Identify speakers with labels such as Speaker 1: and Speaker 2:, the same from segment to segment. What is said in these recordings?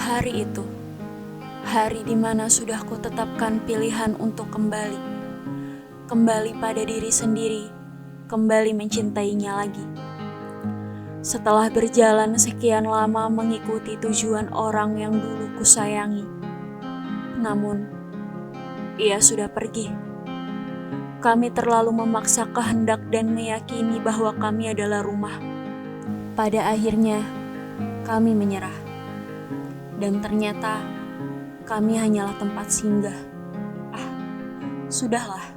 Speaker 1: Hari itu, hari di mana sudah kutetapkan pilihan untuk kembali pada diri sendiri, kembali mencintainya lagi. Setelah berjalan sekian lama mengikuti tujuan orang yang dulu kusayangi, namun ia sudah pergi. Kami terlalu memaksa kehendak dan meyakini bahwa kami adalah rumah. Pada akhirnya, kami menyerah. Dan ternyata, kami hanyalah tempat singgah. Sudahlah.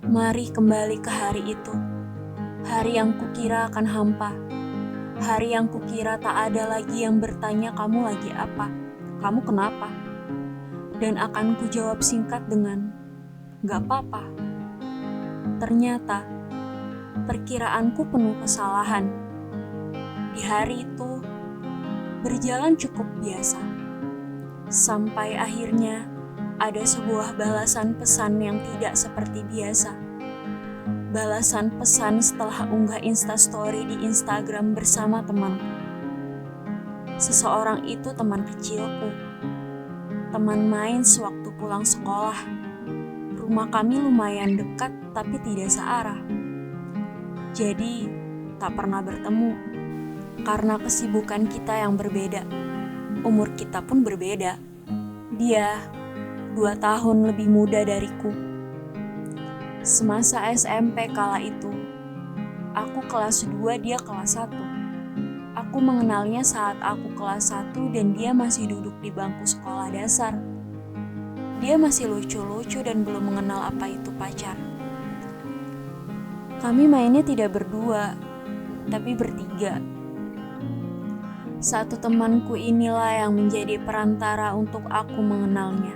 Speaker 1: Mari kembali ke hari itu. Hari yang kukira akan hampa. Hari yang kukira tak ada lagi yang bertanya kamu lagi apa, kamu kenapa? Dan akan kujawab singkat dengan, gak apa-apa. Ternyata, perkiraanku penuh kesalahan. Di hari itu, berjalan cukup biasa. Sampai akhirnya, ada sebuah balasan pesan yang tidak seperti biasa. Balasan pesan setelah unggah Instastory di Instagram bersama temanku. Seseorang itu teman kecilku. Teman main sewaktu pulang sekolah. Rumah kami lumayan dekat tapi tidak searah. Jadi, tak pernah bertemu. Karena kesibukan kita yang berbeda. Umur kita pun berbeda. Dia 2 tahun lebih muda dariku. Semasa SMP kala itu, aku kelas 2, dia kelas 1. Aku mengenalnya saat aku kelas 1 dan dia masih duduk di bangku sekolah dasar. Dia masih lucu-lucu dan belum mengenal apa itu pacar. Kami mainnya tidak berdua, tapi bertiga. Satu temanku inilah yang menjadi perantara untuk aku mengenalnya.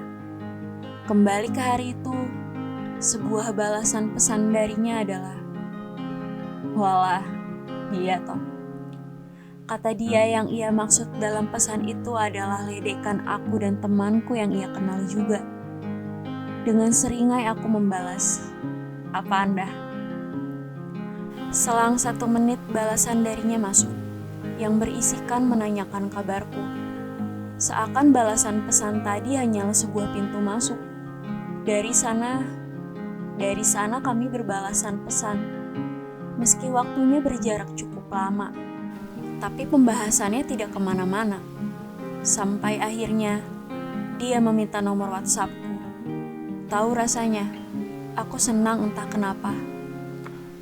Speaker 1: Kembali ke hari itu, sebuah balasan pesan darinya adalah, walah, dia toh. Kata dia yang ia maksud dalam pesan itu adalah ledekan aku dan temanku yang ia kenal juga. Dengan seringai aku membalas, apa Anda? Selang 1 menit balasan darinya masuk, yang berisikan menanyakan kabarku. Seakan balasan pesan tadi hanyalah sebuah pintu masuk. Dari sana kami berbalasan pesan. Meski waktunya berjarak cukup lama, tapi pembahasannya tidak kemana-mana. Sampai akhirnya, dia meminta nomor WhatsAppku. Tahu rasanya, aku senang entah kenapa.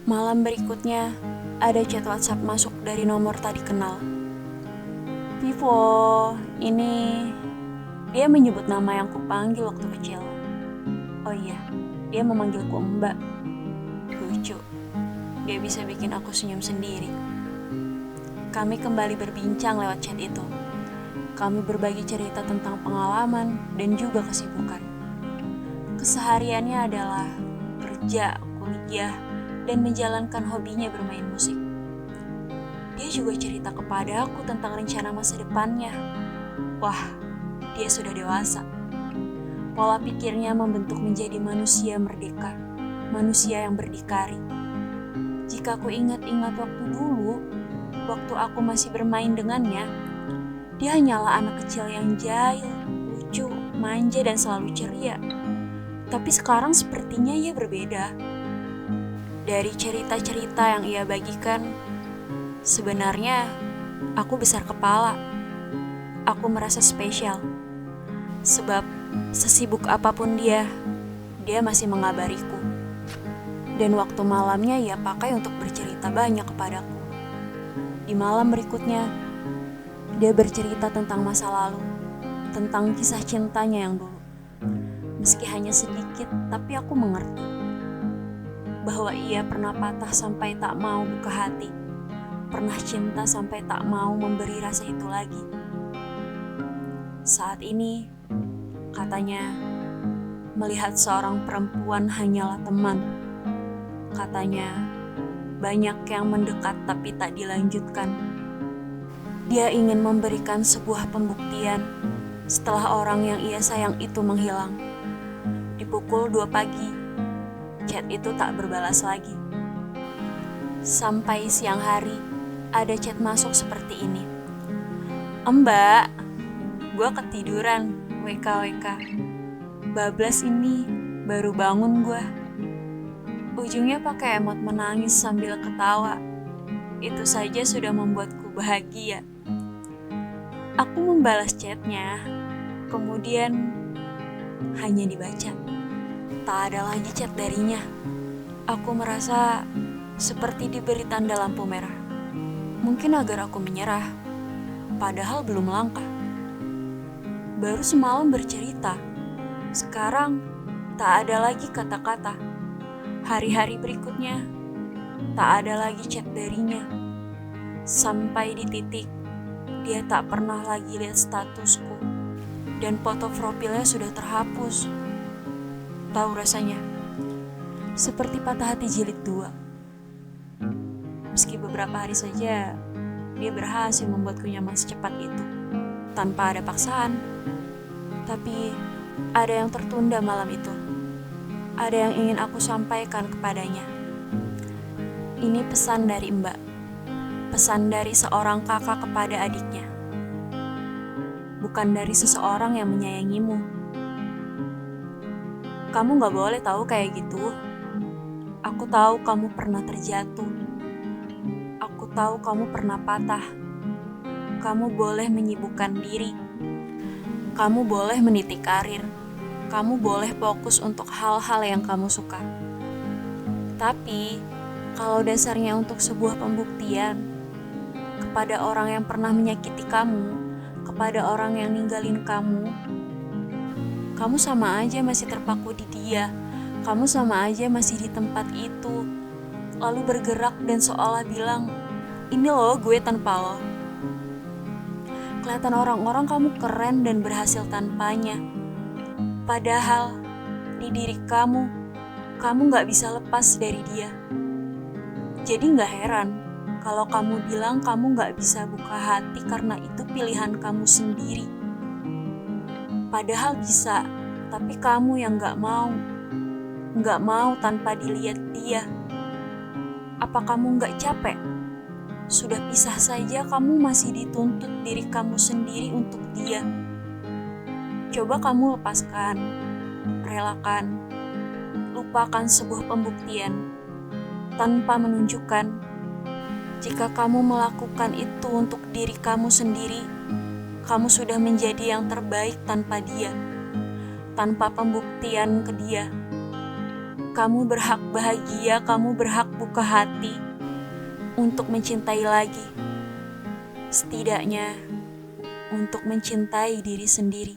Speaker 1: Malam berikutnya, ada chat WhatsApp masuk dari nomor tadi kenal. Vivo, ini... Dia menyebut nama yang kupanggil waktu kecil. Oh iya, dia memanggilku Mbak. Lucu, dia bisa bikin aku senyum sendiri. Kami kembali berbincang lewat chat itu. Kami berbagi cerita tentang pengalaman dan juga kesibukan. Kesehariannya adalah kerja, kuliah, dan menjalankan hobinya bermain musik. Dia juga cerita kepada aku tentang rencana masa depannya. Wah, dia sudah dewasa. Pola pikirnya membentuk menjadi manusia merdeka, manusia yang berdikari. Jika aku ingat-ingat waktu dulu, waktu aku masih bermain dengannya, dia hanyalah anak kecil yang jahil, lucu, manja, dan selalu ceria. Tapi sekarang sepertinya ia berbeda. Dari cerita-cerita yang ia bagikan, sebenarnya aku besar kepala. Aku merasa spesial. Sebab sesibuk apapun dia masih mengabariku. Dan waktu malamnya ia pakai untuk bercerita banyak kepadaku. Di malam berikutnya, dia bercerita tentang masa lalu, tentang kisah cintanya yang dulu. Meski hanya sedikit, tapi aku mengerti bahwa ia pernah patah sampai tak mau buka hati, pernah cinta sampai tak mau memberi rasa itu lagi. Saat ini, katanya, melihat seorang perempuan hanyalah teman. Katanya, banyak yang mendekat tapi tak dilanjutkan. Dia ingin memberikan sebuah pembuktian setelah orang yang ia sayang itu menghilang. Di pukul 2 pagi, chat itu tak berbalas lagi. Sampai siang hari, ada chat masuk seperti ini. Mbak, Gue ketiduran, WKWK. Bablas ini, baru bangun gue. Ujungnya pakai emot menangis sambil ketawa. Itu saja sudah membuatku bahagia. Aku membalas chatnya, kemudian hanya dibaca. Tak ada lagi chat darinya. Aku merasa seperti diberi tanda lampu merah. Mungkin agar aku menyerah, padahal belum langkah. Baru semalam bercerita, sekarang tak ada lagi kata-kata. Hari-hari berikutnya, tak ada lagi chat darinya. Sampai di titik, dia tak pernah lagi lihat statusku. Dan foto profilnya sudah terhapus. Tahu rasanya? Seperti patah hati jilid 2. Meski beberapa hari saja, dia berhasil membuatku nyaman secepat itu. Tanpa ada paksaan. Tapi ada yang tertunda malam itu. Ada yang ingin aku sampaikan kepadanya. Ini pesan dari Mbak. Pesan dari seorang kakak kepada adiknya. Bukan dari seseorang yang menyayangimu. Kamu gak boleh tahu kayak gitu. Aku tahu kamu pernah terjatuh. Aku tahu kamu pernah patah. Kamu boleh menyibukkan diri. Kamu boleh meniti karir. Kamu boleh fokus untuk hal-hal yang kamu suka. Tapi, kalau dasarnya untuk sebuah pembuktian kepada orang yang pernah menyakiti kamu, kepada orang yang ninggalin kamu sama aja masih terpaku di dia. Kamu sama aja masih di tempat itu. Lalu bergerak dan seolah bilang, ini loh gue tanpa lo. Kelihatan orang-orang kamu keren dan berhasil tanpanya. Padahal di diri kamu gak bisa lepas dari dia. Jadi gak heran kalau kamu bilang kamu gak bisa buka hati karena itu pilihan kamu sendiri. Padahal bisa, tapi kamu yang gak mau. Gak mau tanpa dilihat dia. Apa kamu gak capek? Sudah pisah saja kamu masih dituntut diri kamu sendiri untuk dia. Coba kamu lepaskan, relakan, lupakan sebuah pembuktian tanpa menunjukkan. Jika kamu melakukan itu untuk diri kamu sendiri, kamu sudah menjadi yang terbaik tanpa dia, tanpa pembuktian ke dia. Kamu berhak bahagia, kamu berhak buka hati untuk mencintai lagi. Setidaknya untuk mencintai diri sendiri.